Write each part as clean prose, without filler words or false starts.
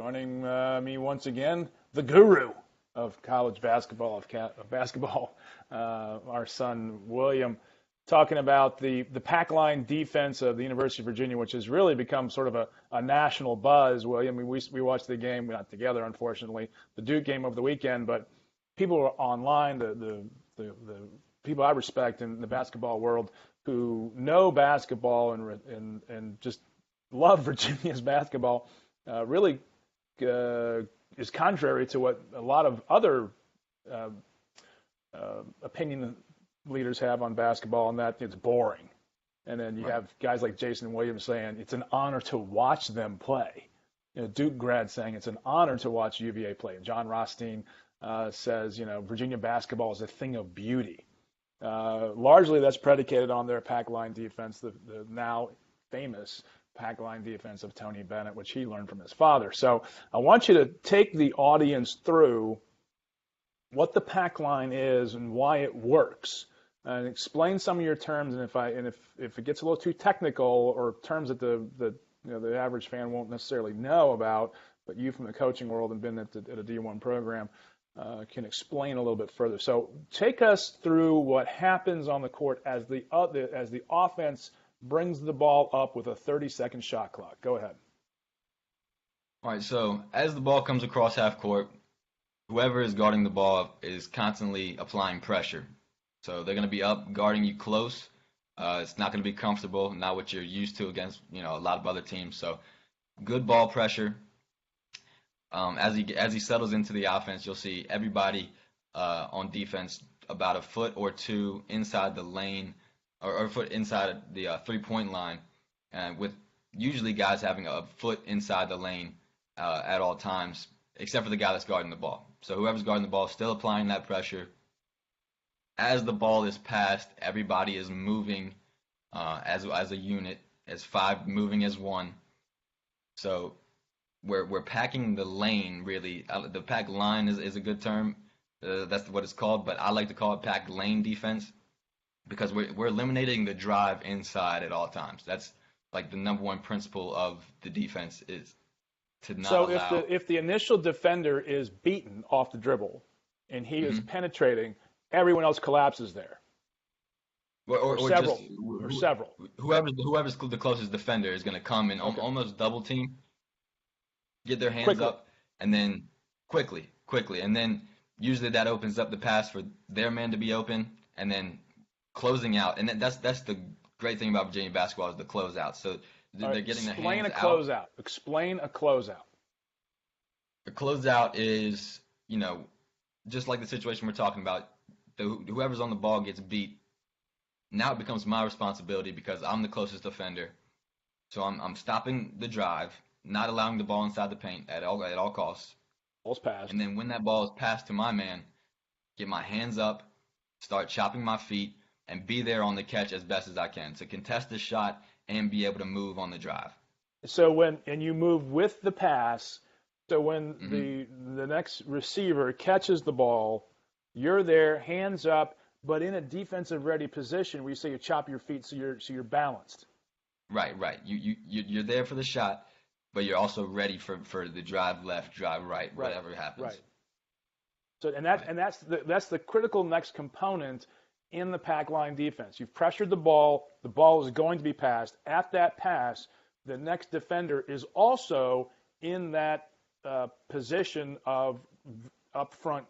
Joining me once again, the guru of college basketball, our son William, talking about the pack line defense of the University of Virginia, which has really become sort of a national buzz. William, we watched the game, not together, unfortunately, the Duke game over the weekend, but people are online, the people I respect in the basketball world who know basketball and just love Virginia's basketball, really is contrary to what a lot of other uh, opinion leaders have on basketball, and that it's boring. And then you Right. have guys like Jason Williams saying it's an honor to watch them play. Duke grad saying it's an honor to watch UVA play. And John Rothstein says, Virginia basketball is a thing of beauty. Largely that's predicated on their pack line defense, the now famous pack line defense of Tony Bennett, which he learned from his father. So I want you to take the audience through what the pack line is and why it works, and explain some of your terms. And if it gets a little too technical or terms that the average fan won't necessarily know about, but you from the coaching world and been at a D1 program can explain a little bit further. So take us through what happens on the court as the offense brings the ball up with a 30-second shot clock. Go ahead. All right. So as the ball comes across half court, whoever is guarding the ball is constantly applying pressure. So they're going to be up guarding you close. It's not going to be comfortable, not what you're used to against a lot of other teams. So good ball pressure. As he settles into the offense, you'll see everybody on defense about a foot or two inside the lane or a foot inside the 3-point line, and with usually guys having a foot inside the lane at all times, except for the guy that's guarding the ball. So whoever's guarding the ball is still applying that pressure. As the ball is passed, everybody is moving as a unit, as five moving as one. So we're packing the lane, really. The pack line is a good term. That's what it's called, but I like to call it pack lane defense because we're eliminating the drive inside at all times. That's like the number one principle of the defense is to not So allow. if the initial defender is beaten off the dribble and he is Mhm. penetrating, everyone else collapses there, or Or just several, or several. whoever's the closest defender is going to come and Okay, almost double team, get their hands quickly. up, and then quickly, and then usually that opens up the pass for their man to be open, and then closing out. And that's the great thing about Virginia basketball is the closeout. So All they're right, getting their explain hands a out. closeout. Explain a closeout. The closeout is, just like the situation we're talking about. Whoever's on the ball gets beat. Now it becomes my responsibility because I'm the closest defender. So I'm stopping the drive, not allowing the ball inside the paint at all costs. Ball's passed. And then when that ball is passed to my man, get my hands up, start chopping my feet, and be there on the catch as best as I can to contest the shot and be able to move on the drive. So and you move with the pass. So when Hmm. the next receiver catches the ball, you're there, hands up, but in a defensive ready position where you say you chop your feet so you're balanced. Right. You're there for the shot, but you're also ready for the drive left, drive right, Right, whatever happens. right. So Right. that's the critical next component in the pack line defense. You've pressured the ball is going to be passed. At that pass, the next defender is also in that position of upfront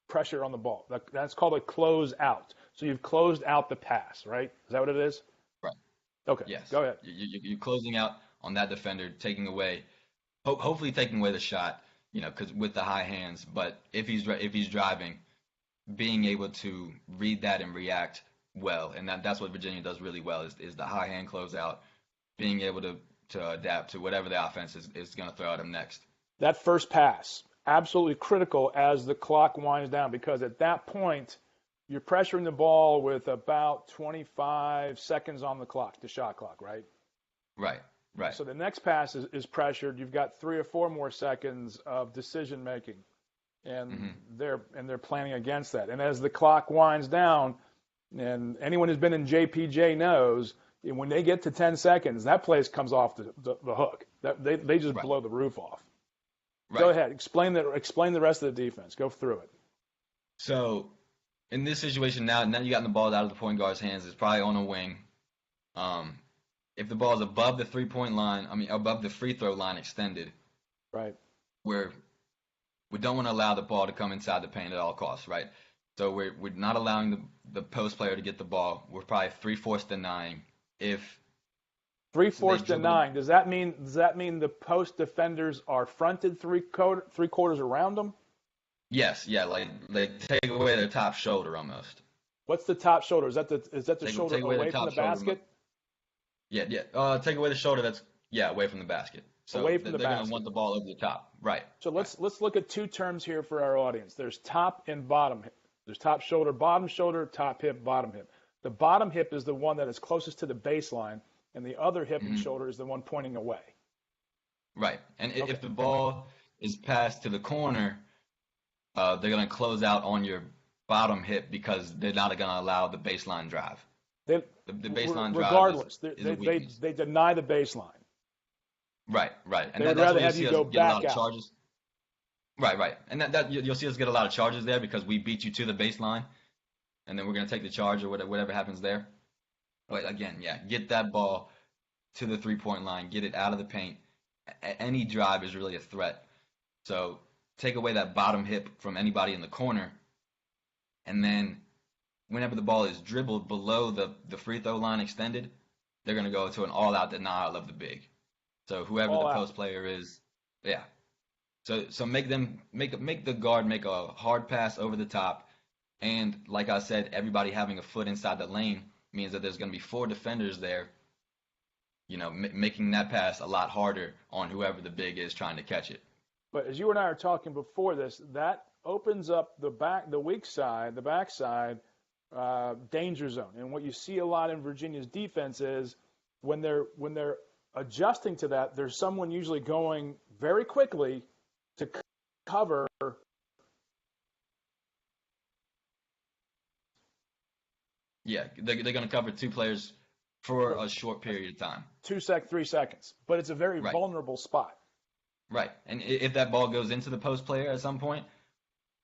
pressure on the ball. That's called a close out. So you've closed out the pass, right? Is that what it is? Right. Okay, Yes. go ahead. You're closing out on that defender, taking away, hopefully taking away the shot, because with the high hands. But if he's driving, being able to read that and react well, and that's what Virginia does really well is the high hand closeout, being able to adapt to whatever the offense is going to throw at him next. That first pass, absolutely critical as the clock winds down because at that point, you're pressuring the ball with about 25 seconds on the clock, the shot clock, right? Right. Right. So the next pass is pressured. You've got 3 or 4 more seconds of decision making, and Hmm. they're planning against that. And as the clock winds down, and anyone who's been in JPJ knows when they get to 10 seconds, that place comes off the hook. They just Right. blow the roof off. Go ahead. Explain the rest of the defense. Go through it. So in this situation now you got the ball out of the point guard's hands. It's probably on a wing. If the ball is above the 3-point line, above the free throw line extended, right, we don't want to allow the ball to come inside the paint at all costs, right? So we're not allowing the post player to get the ball. We're probably 3/4 denying. If 3/4 denying, does that mean the post defenders are fronted three quarters around them? Yes, yeah, like take away their top shoulder almost. What's the top shoulder? Is that the shoulder away from the basket? Yeah. Take away the shoulder that's away from the basket. So away from the basket. They're going to want the ball over the top. Right. So let's look at two terms here for our audience. There's top and bottom hip. There's top shoulder, top hip, bottom hip. The bottom hip is the one that is closest to the baseline, and the other hip and shoulder is the one pointing away. Right. And if the ball is passed to the corner, they're going to close out on your bottom hip because they're not going to allow the baseline drive. The baseline drive regardless, is a weakness. They deny the baseline. Right. And they'd rather have you go back out. Charges. Right. And that you'll see us get a lot of charges there because we beat you to the baseline, and then we're going to take the charge or whatever happens there. But again, get that ball to the 3-point line, get it out of the paint. Any drive is really a threat. So take away that bottom hip from anybody in the corner, and then whenever the ball is dribbled below the free throw line extended, they're going to go to an all-out denial of the big. So whoever the post player is, So make the guard make a hard pass over the top, and like I said, everybody having a foot inside the lane means that there's going to be 4 defenders there. Making that pass a lot harder on whoever the big is trying to catch it. But as you and I are talking before this, that opens up the backside danger zone. And what you see a lot in Virginia's defense is when they're adjusting to that, there's someone usually going very quickly to cover. Yeah, they're going to cover 2 players for a short period of time. 3 seconds. But it's a very vulnerable spot. Right. And if that ball goes into the post player at some point,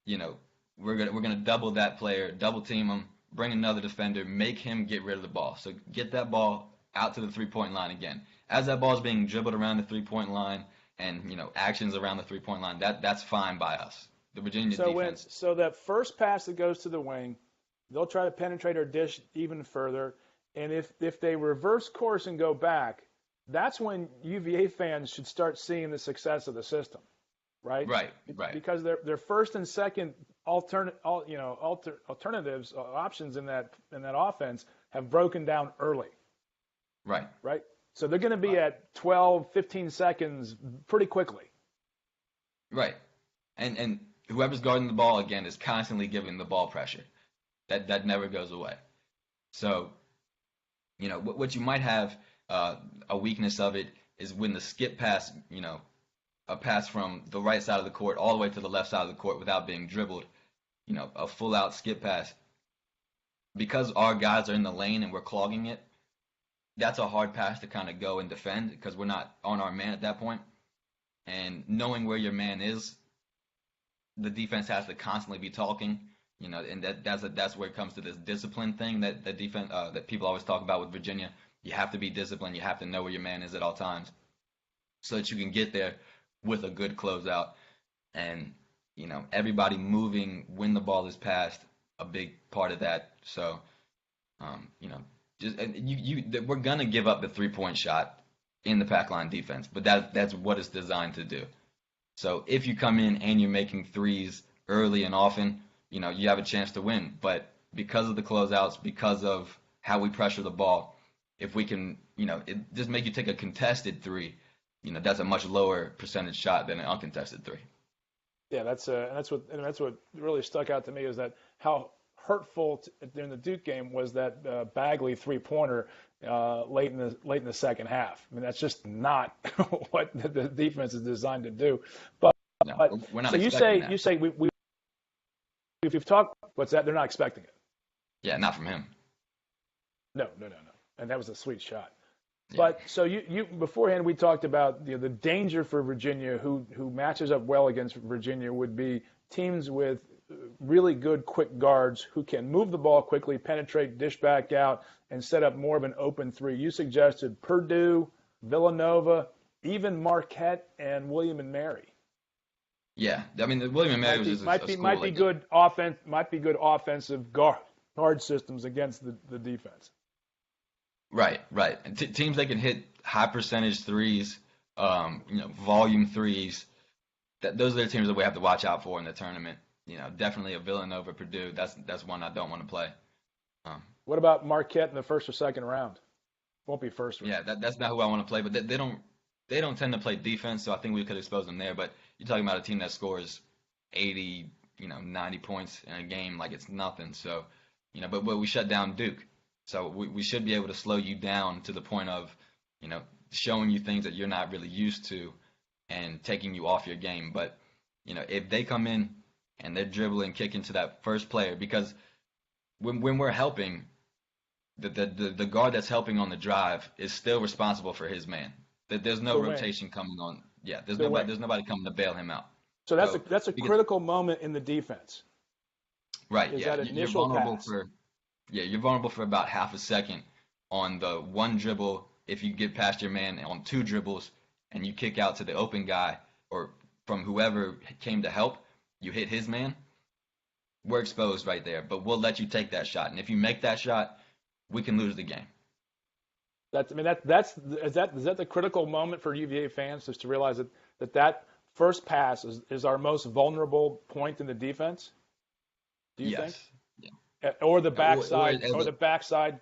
we're gonna double that player, double team him, bring another defender, make him get rid of the ball. So get that ball out to the 3-point line again. As that ball is being dribbled around the 3-point line and actions around the 3-point line, that's fine by us. The Virginia defense. So that first pass that goes to the wing, they'll try to penetrate or dish even further. And if they reverse course and go back, that's when UVA fans should start seeing the success of the system, right? Right. Because their first and second alternatives, options in that offense have broken down early. Right. So they're going to be at 12, 15 seconds pretty quickly. Right. And whoever's guarding the ball, again, is constantly giving the ball pressure. That never goes away. So, what you might have a weakness of it is when the skip pass, a pass from the right side of the court all the way to the left side of the court without being dribbled, a full-out skip pass. Because our guys are in the lane and we're clogging it, that's a hard pass to kind of go and defend because we're not on our man at that point. And knowing where your man is, the defense has to constantly be talking, and that's where it comes to this discipline thing that the defense that people always talk about with Virginia. You have to be disciplined. You have to know where your man is at all times so that you can get there with a good closeout. And, everybody moving when the ball is passed, a big part of that. So, we're going to give up the 3-point shot in the pack line defense, but that's what it's designed to do. So if you come in and you're making threes early and often, you have a chance to win. But because of the closeouts, because of how we pressure the ball, if we can, just make you take a contested 3, that's a much lower percentage shot than an uncontested 3. Yeah, that's what really stuck out to me is that how hurtful in the Duke game was that Bagley 3-pointer late in the second half. I mean, that's just not what the defense is designed to do. But we're not. So you say we've talked. What's that? They're not expecting it. Yeah, not from him. No. And that was a sweet shot. Yeah. But so you beforehand we talked about the danger for Virginia, who matches up well against Virginia would be teams with really good quick guards who can move the ball quickly, penetrate, dish back out, and set up more of an open three. You suggested Purdue, Villanova, even Marquette and William and Mary. Yeah, I mean, the William and Mary was just a school Might be like good offense, might be good offensive guard systems against the defense. right, right. And teams that can hit high percentage threes, volume threes. Those are the teams that we have to watch out for in the tournament. Definitely a Villanova, Purdue. That's one I don't want to play. What about Marquette in the first or second round? Won't be first round. Yeah, that's not who I want to play. But they don't tend to play defense, so I think we could expose them there. But you're talking about a team that scores 80, 90 points in a game like it's nothing. So, but we shut down Duke. So we should be able to slow you down to the point of, showing you things that you're not really used to and taking you off your game. But, if they come in and they're dribbling, kicking to that first player, because when we're helping, the guard that's helping on the drive is still responsible for his man. There's no rotation coming on. Yeah, there's nobody coming to bail him out. So that's a critical moment in the defense. Right. Is yeah. that initial pass. You're vulnerable for about half a second on the one dribble. If you get past your man on two dribbles and you kick out to the open guy or from whoever came to help, you hit his man. We're exposed right there, but we'll let you take that shot. And if you make that shot, we can lose the game. Is that the critical moment for UVA fans, is to realize that first pass is our most vulnerable point in the defense? Do you think? Yeah. Or the backside, the backside.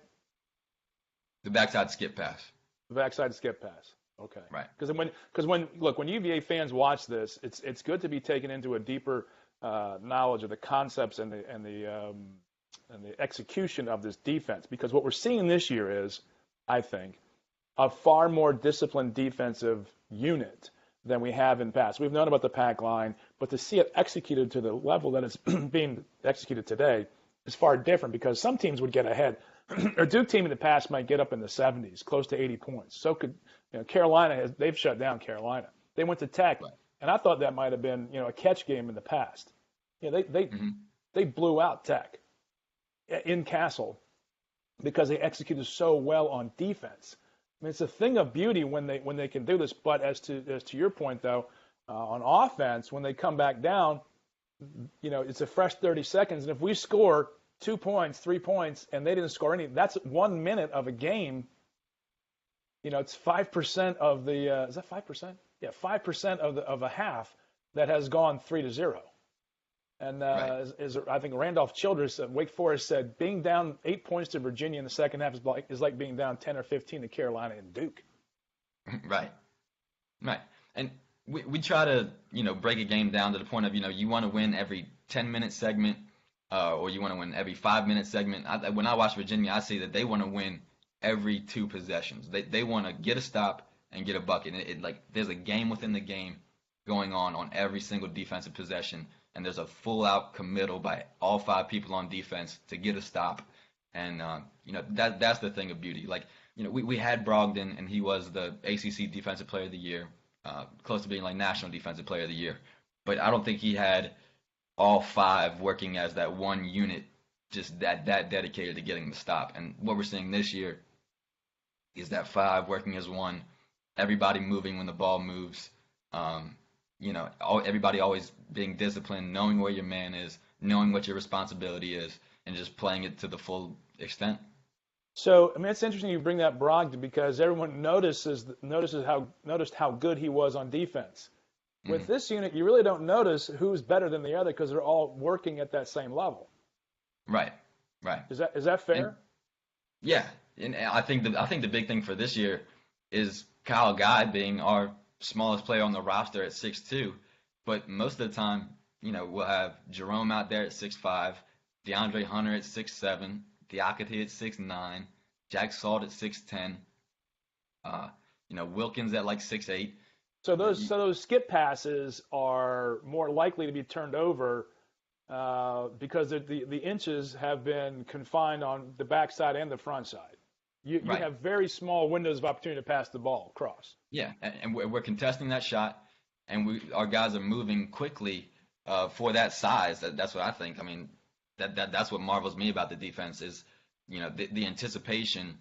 The backside skip pass. The backside skip pass. Okay. Right. Because when UVA fans watch this, it's good to be taken into a deeper knowledge of the concepts and the execution of this defense. Because what we're seeing this year is, I think, a far more disciplined defensive unit than we have in past. We've known about the pack line, but to see it executed to the level that it's being executed today is far different, because some teams would get ahead. A Duke team in the past might get up in the 70s, close to 80 points. So could Carolina. They've shut down Carolina. They went to Tech, right. And I thought that might have been a catch game in the past. They blew out Tech in Castle because they executed so well on defense. I mean, it's a thing of beauty when they can do this. But as to your point, though, on offense, when they come back down, it's a fresh 30 seconds. And if we score 2 points, 3 points, and they didn't score any, that's 1 minute of a game. It's 5% of the is that 5%? Yeah, 5% of a half that has gone 3-0. And right. I think Randolph Childress at Wake Forest said, being down 8 points to Virginia in the second half is like being down 10 or 15 to Carolina and Duke. Right. And we try to break a game down to the point of you want to win every 10-minute segment, or you want to win every 5-minute segment. When I watch Virginia, I see that they want to win every 2 possessions. They want to get a stop and get a bucket. There's a game within the game going on every single defensive possession. And there's a full-out committal by all 5 people on defense to get a stop, and that's the thing of beauty. We had Brogdon, and he was the ACC Defensive Player of the Year, close to being National Defensive Player of the Year. But I don't think he had all 5 working as that one unit, just that dedicated to getting the stop. And what we're seeing this year is that 5 working as one, everybody moving when the ball moves. Everybody always being disciplined, knowing where your man is, knowing what your responsibility is, and just playing it to the full extent. So, I mean, it's interesting you bring that Brogdon, because everyone noticed how good he was on defense. With this unit, you really don't notice who's better than the other because they're all working at that same level. Right. Is that fair? And I think the big thing for this year is Kyle Guy being our smallest player on the roster at 6'2", but most of the time, we'll have Jerome out there at 6'5", DeAndre Hunter at 6'7", Diakite at 6'9", Jack Salt at 6'10", Wilkins at 6'8". So those skip passes are more likely to be turned over because the inches have been confined on the backside and the front side. You Right. have very small windows of opportunity to pass the ball across. Yeah, and we're contesting that shot, and our guys are moving quickly for that size. That's what I think. I mean, that's what marvels me about the defense is, the anticipation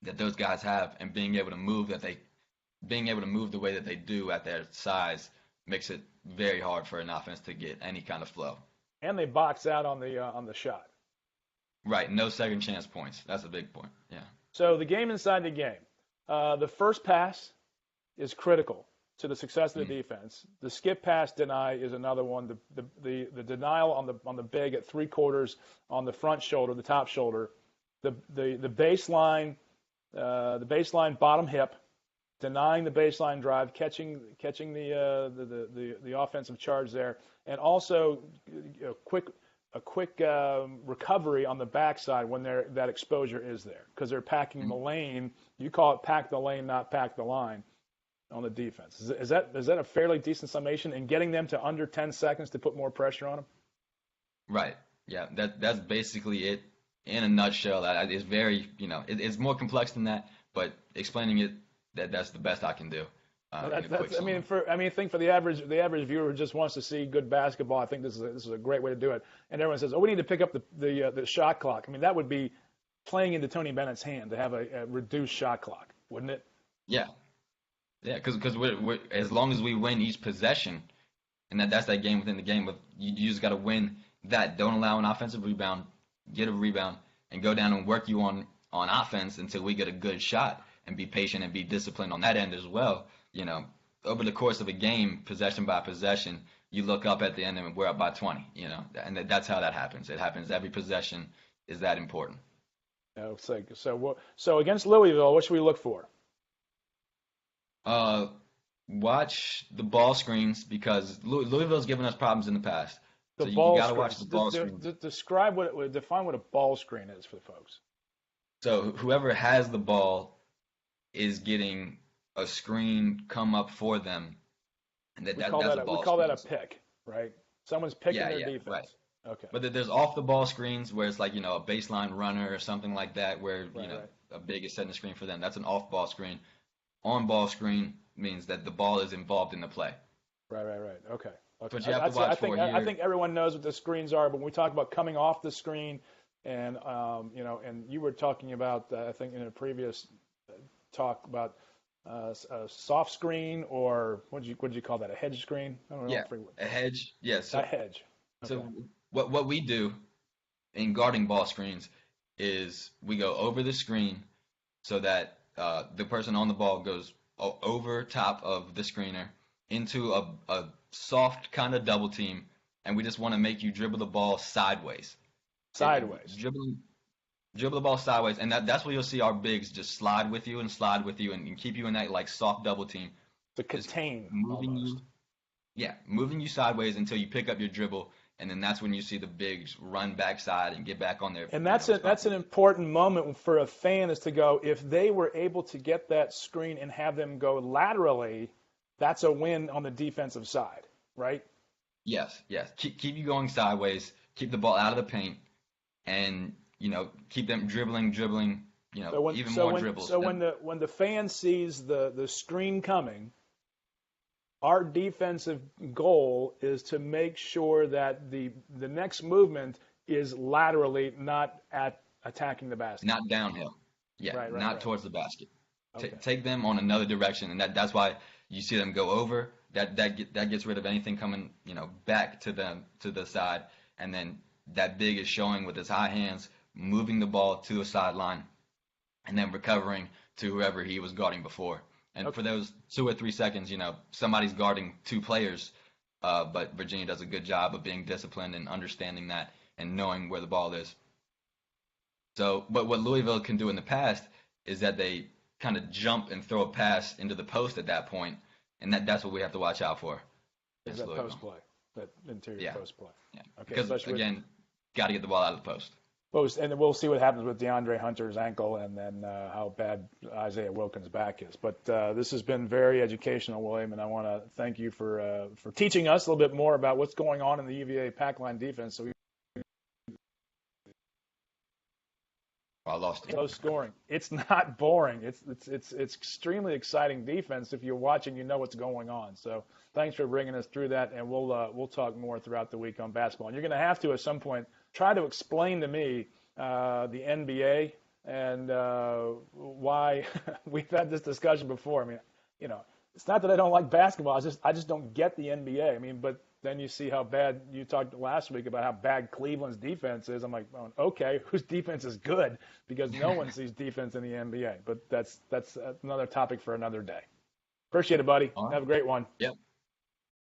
that those guys have and being able to move the way that they do at their size makes it very hard for an offense to get any kind of flow. And they box out on the shot. Right, no second chance points. That's a big point. Yeah. So the game inside the game. The first pass is critical to the success of the defense. The skip pass deny is another one. The denial on the big at 3/4 on the front shoulder, the top shoulder. The baseline bottom hip, denying the baseline drive, catching the offensive charge there, and also a quick recovery on the backside when that exposure is there, because they're packing the lane. You call it pack the lane, not pack the line on the defense. Is that a fairly decent summation in getting them to under 10 seconds to put more pressure on them? Right. Yeah. That's basically it in a nutshell. That is very, it's more complex than that, but explaining it, that's the best I can do. I think for the average viewer who just wants to see good basketball, I think this is a great way to do it. And everyone says, "Oh, we need to pick up the shot clock." I mean, that would be playing into Tony Bennett's hand to have a reduced shot clock, wouldn't it? Yeah, yeah, because we're as long as we win each possession, and that's that game within the game. But you just got to win that. Don't allow an offensive rebound, get a rebound, and go down and work you on offense until we get a good shot, and be patient and be disciplined on that end as well. Over the course of a game, possession by possession, you look up at the end and we're up by 20, and that's how that happens. It happens every possession is that important. So against Louisville, what should we look for? Watch the ball screens, because Louisville's given us problems in the past. So you got to watch the ball screens. Define what a ball screen is for the folks. So whoever has the ball is getting a screen come up for them, and we call that a pick, right? Someone's picking their defense. Right. Okay. But there's off the ball screens where it's like a baseline runner or something like that, where a big is setting a screen for them. That's an off ball screen. On ball screen means that the ball is involved in the play. Right. Okay. But you have to watch for here. I think everyone knows what the screens are, but when we talk about coming off the screen, and and you were talking about I think in a previous talk about a soft screen, or what did you call that? A hedge screen? I don't know. Yeah, a hedge. Yes. Yeah, a hedge. Okay. So what we do in guarding ball screens is we go over the screen so that the person on the ball goes over top of the screener into a soft kind of double team, and we just want to make you dribble the ball sideways. Dribble the ball sideways, and that's where you'll see our bigs just slide with you and keep you in that like soft double team. To contain, moving you sideways until you pick up your dribble, and then that's when you see the bigs run backside and get back on their. And that's an important moment for a fan, is to go, if they were able to get that screen and have them go laterally, that's a win on the defensive side, right? Yes. Keep you going sideways, keep the ball out of the paint, and keep them dribbling, even more dribbles. So when the fan sees the screen coming, our defensive goal is to make sure that the next movement is laterally, not at attacking the basket. Not downhill. Yeah, not towards the basket. Okay. Take them on another direction, and that's why you see them go over. That gets rid of anything coming, back to the side, and then that big is showing with his high hands, moving the ball to a sideline, and then recovering to whoever he was guarding before. And for those 2 or 3 seconds, somebody's guarding 2 players, but Virginia does a good job of being disciplined and understanding that and knowing where the ball is. So, but what Louisville can do in the past is that they kind of jump and throw a pass into the post at that point, and that's what we have to watch out for. Is that post play, that interior post play? Yeah. Okay. Because again, got to get the ball out of the post. And we'll see what happens with DeAndre Hunter's ankle, and then how bad Isaiah Wilkins' back is. But this has been very educational, William, and I want to thank you for teaching us a little bit more about what's going on in the UVA pack line defense. So I lost it. low scoring. It's not boring. It's extremely exciting defense. If you're watching, you know what's going on. So thanks for bringing us through that, and we'll talk more throughout the week on basketball. And you're going to have to at some point try to explain to me the NBA and why we've had this discussion before. I mean, it's not that I don't like basketball. I just don't get the NBA. I mean, but then you see how bad you talked last week about how bad Cleveland's defense is. I'm like, oh, okay, whose defense is good? Because no one sees defense in the NBA. But that's another topic for another day. Appreciate it, buddy. All right. Have a great one. Yep.